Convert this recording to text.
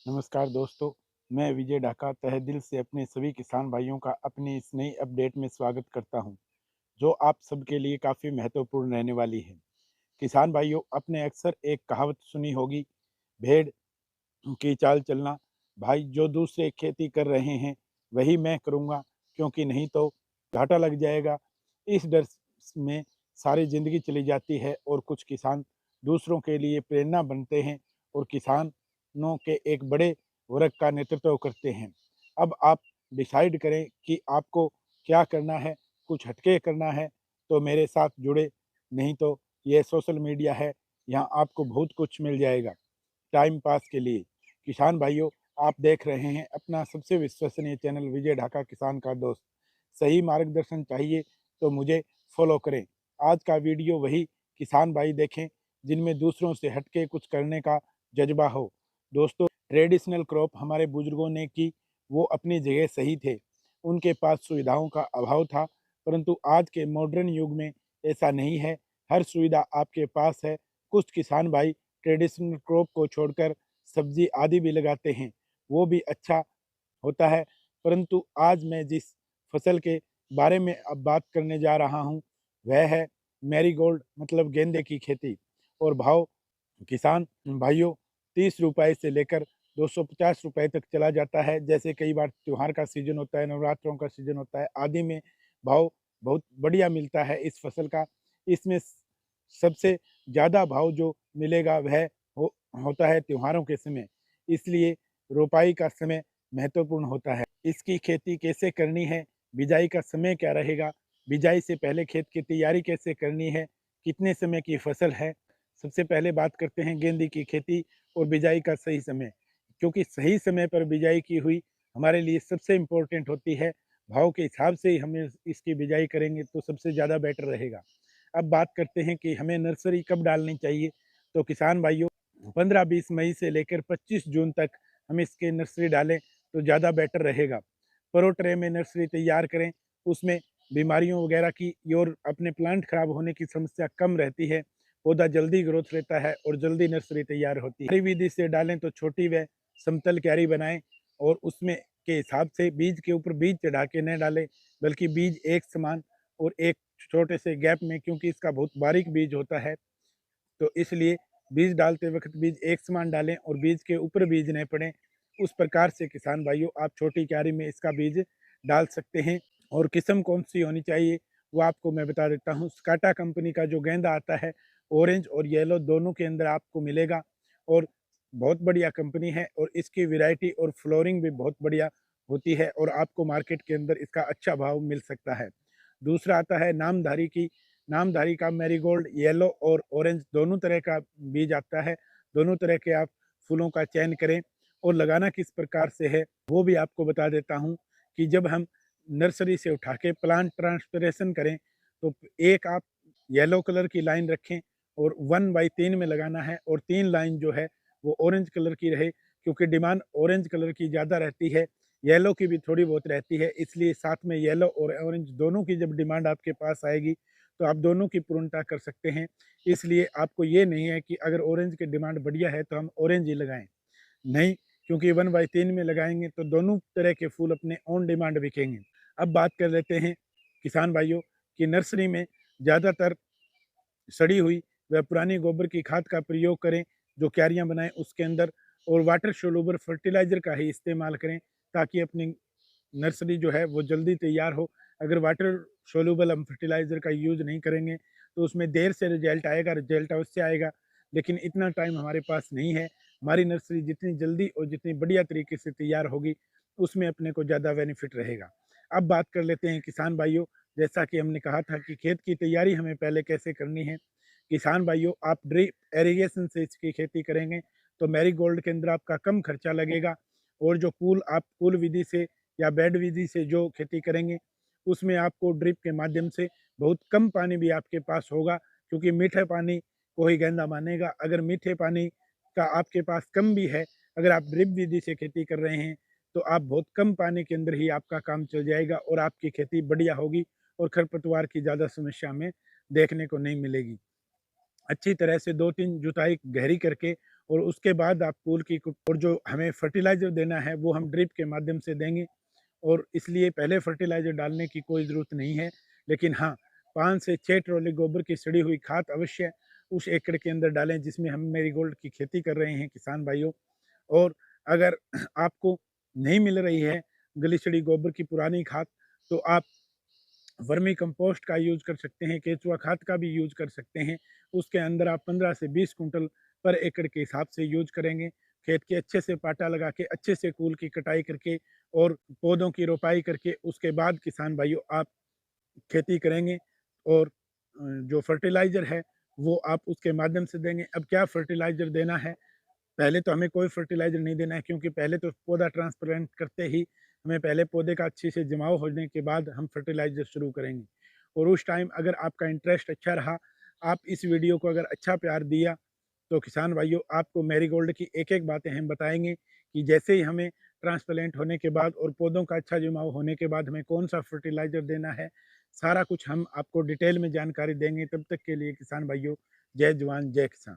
नमस्कार दोस्तों, मैं विजय ढाका तहे दिल से अपने सभी किसान भाइयों का अपनी इस नई अपडेट में स्वागत करता हूं, जो आप सबके लिए काफ़ी महत्वपूर्ण रहने वाली है। किसान भाइयों, आपने अक्सर एक कहावत सुनी होगी, भेड़ की चाल चलना। भाई, जो दूसरे खेती कर रहे हैं वही मैं करूंगा, क्योंकि नहीं तो घाटा लग जाएगा। इस डर में सारी ज़िंदगी चली जाती है और कुछ किसान दूसरों के लिए प्रेरणा बनते हैं और किसानों के एक बड़े वर्ग का नेतृत्व करते हैं। अब आप डिसाइड करें कि आपको क्या करना है। कुछ हटके करना है तो मेरे साथ जुड़े, नहीं तो ये सोशल मीडिया है, यहाँ आपको बहुत कुछ मिल जाएगा टाइम पास के लिए। किसान भाइयों, आप देख रहे हैं अपना सबसे विश्वसनीय चैनल विजय ढाका किसान का दोस्त। सही मार्गदर्शन चाहिए तो मुझे फॉलो करें। आज का वीडियो वही किसान भाई देखें जिनमें दूसरों से हटके कुछ करने का जज्बा हो। दोस्तों, ट्रेडिशनल क्रॉप हमारे बुजुर्गों ने की, वो अपनी जगह सही थे। उनके पास सुविधाओं का अभाव था, परंतु आज के मॉडर्न युग में ऐसा नहीं है। हर सुविधा आपके पास है। कुछ किसान भाई ट्रेडिशनल क्रॉप को छोड़कर सब्जी आदि भी लगाते हैं, वो भी अच्छा होता है। परंतु आज मैं जिस फसल के बारे में अब बात करने जा रहा हूँ वह है मैरीगोल्ड, मतलब गेंदे की खेती। और भाव किसान भाइयों 30 रुपए से लेकर 250 रुपए तक चला जाता है। जैसे कई बार त्योहार का सीजन होता है, नवरात्रों का सीजन होता है, आदि में भाव बहुत बढ़िया मिलता है इस फसल का। इसमें सबसे ज़्यादा भाव जो मिलेगा वह हो होता है त्योहारों के समय, इसलिए रोपाई का समय महत्वपूर्ण होता है। इसकी खेती कैसे करनी है, बिजाई का समय क्या रहेगा, बिजाई से पहले खेत की तैयारी कैसे करनी है, कितने समय की फसल है। सबसे पहले बात करते हैं गेंदे की खेती और बिजाई का सही समय, क्योंकि सही समय पर बिजाई की हुई हमारे लिए सबसे इम्पोर्टेंट होती है। भाव के हिसाब से ही हमें इसकी बिजाई करेंगे तो सबसे ज़्यादा बेटर रहेगा। अब बात करते हैं कि हमें नर्सरी कब डालनी चाहिए। तो किसान भाइयों, 15-20 मई से लेकर 25 जून तक हम इसके नर्सरी डालें तो ज़्यादा बेटर रहेगा। प्रो ट्रे में नर्सरी तैयार करें, उसमें बीमारियों वगैरह की और अपने प्लांट खराब होने की समस्या कम रहती है। पौधा जल्दी ग्रोथ लेता है और जल्दी नर्सरी तैयार होती है। क्यारी विधि से डालें तो छोटी व समतल क्यारी बनाएं और उसमें के हिसाब से बीज के ऊपर बीज चढ़ा के न डालें, बल्कि बीज एक समान और एक छोटे से गैप में, क्योंकि इसका बहुत बारीक बीज होता है, तो इसलिए बीज डालते वक्त बीज एक समान डालें और बीज के ऊपर बीज न पड़े। उस प्रकार से किसान भाइयों आप छोटी क्यारी में इसका बीज डाल सकते हैं। और किस्म कौन सी होनी चाहिए वो आपको मैं बता देता हूँ। स्काटा कंपनी का जो गेंदा आता है, ऑरेंज और येलो दोनों के अंदर आपको मिलेगा, और बहुत बढ़िया कंपनी है और इसकी वैरायटी और फ्लोरिंग भी बहुत बढ़िया होती है और आपको मार्केट के अंदर इसका अच्छा भाव मिल सकता है। दूसरा आता है नामधारी का मैरीगोल्ड, येलो और ऑरेंज दोनों तरह का बीज आता है। दोनों तरह के आप फूलों का चयन करें और लगाना किस प्रकार से है वो भी आपको बता देता हूँ। कि जब हम नर्सरी से उठा के प्लांट ट्रांसपिरेशन करें तो एक आप येलो कलर की लाइन रखें और 1/3 में लगाना है, और 3 लाइन जो है वो ऑरेंज कलर की रहे, क्योंकि डिमांड ऑरेंज कलर की ज़्यादा रहती है, येलो की भी थोड़ी बहुत रहती है। इसलिए साथ में येलो और ऑरेंज दोनों की जब डिमांड आपके पास आएगी तो आप दोनों की पूर्णता कर सकते हैं। इसलिए आपको ये नहीं है कि अगर ऑरेंज की डिमांड बढ़िया है तो हम ऑरेंज ही लगाएं, नहीं, क्योंकि 1/3 में लगाएंगे तो दोनों तरह के फूल अपने ऑन डिमांड बिकेंगे। अब बात कर लेते हैं किसान भाइयों कि नर्सरी में ज़्यादातर सड़ी हुई व पुरानी गोबर की खाद का प्रयोग करें, जो क्यारियाँ बनाएं उसके अंदर, और वाटर सोलुबल फर्टिलाइज़र का ही इस्तेमाल करें, ताकि अपनी नर्सरी जो है वो जल्दी तैयार हो। अगर वाटर सोल्यूबल हम फर्टिलाइज़र का यूज़ नहीं करेंगे तो उसमें देर से रिजल्ट आएगा, रिजल्ट अवश्य आएगा, लेकिन इतना टाइम हमारे पास नहीं है। हमारी नर्सरी जितनी जल्दी और जितनी बढ़िया तरीके से तैयार होगी उसमें अपने को ज़्यादा बेनिफिट रहेगा। अब बात कर लेते हैं किसान भाइयों, जैसा कि हमने कहा था कि खेत की तैयारी हमें पहले कैसे करनी है। किसान भाइयों, आप ड्रिप एरीगेशन से इसकी खेती करेंगे तो मैरीगोल्ड के अंदर आपका कम खर्चा लगेगा, और जो पूल विधि से या बेड विधि से जो खेती करेंगे उसमें आपको ड्रिप के माध्यम से बहुत कम पानी भी आपके पास होगा, क्योंकि मीठे पानी को ही गेंदा मानेगा। अगर मीठे पानी का आपके पास कम भी है, अगर आप ड्रिप विधि से खेती कर रहे हैं तो आप बहुत कम पानी के अंदर ही आपका काम चल जाएगा और आपकी खेती बढ़िया होगी और खरपतवार की ज़्यादा समस्या हमें देखने को नहीं मिलेगी। अच्छी तरह से 2-3 जुताई गहरी करके और उसके बाद आप फूल की और जो हमें फर्टिलाइज़र देना है वो हम ड्रिप के माध्यम से देंगे और इसलिए पहले फर्टिलाइज़र डालने की कोई ज़रूरत नहीं है। लेकिन हाँ, 5 से 6 ट्रॉली गोबर की सड़ी हुई खाद अवश्य उस एकड़ के अंदर डालें जिसमें हम मैरीगोल्ड की खेती कर रहे हैं किसान भाइयों। और अगर आपको नहीं मिल रही है गली सड़ी गोबर की पुरानी खाद, तो आप वर्मी कंपोस्ट का यूज़ कर सकते हैं, केचुआ खाद का भी यूज़ कर सकते हैं। उसके अंदर आप 15 से 20 कुंटल पर एकड़ के हिसाब से यूज़ करेंगे। खेत के अच्छे से पाटा लगा के, अच्छे से फूल की कटाई करके और पौधों की रोपाई करके उसके बाद किसान भाइयों आप खेती करेंगे और जो फर्टिलाइज़र है वो आप उसके माध्यम से देंगे। अब क्या फर्टिलाइज़र देना है? पहले तो हमें कोई फर्टिलाइज़र नहीं देना है क्योंकि पहले तो पौधा ट्रांसप्लांट करते ही हमें पहले पौधे का अच्छे से जमाव होने के बाद हम फर्टिलाइज़र शुरू करेंगे। और उस टाइम अगर आपका इंटरेस्ट अच्छा रहा, आप इस वीडियो को अगर अच्छा प्यार दिया, तो किसान भाइयों आपको मैरीगोल्ड की एक-एक बातें हम बताएँगे कि जैसे ही हमें ट्रांसप्लांट होने के बाद और पौधों का अच्छा जमाव होने के बाद हमें कौन-सा फर्टिलाइज़र देना है, सारा कुछ हम आपको डिटेल में जानकारी देंगे। तब तक के लिए किसान भाइयों, जय जवान, जय किसान।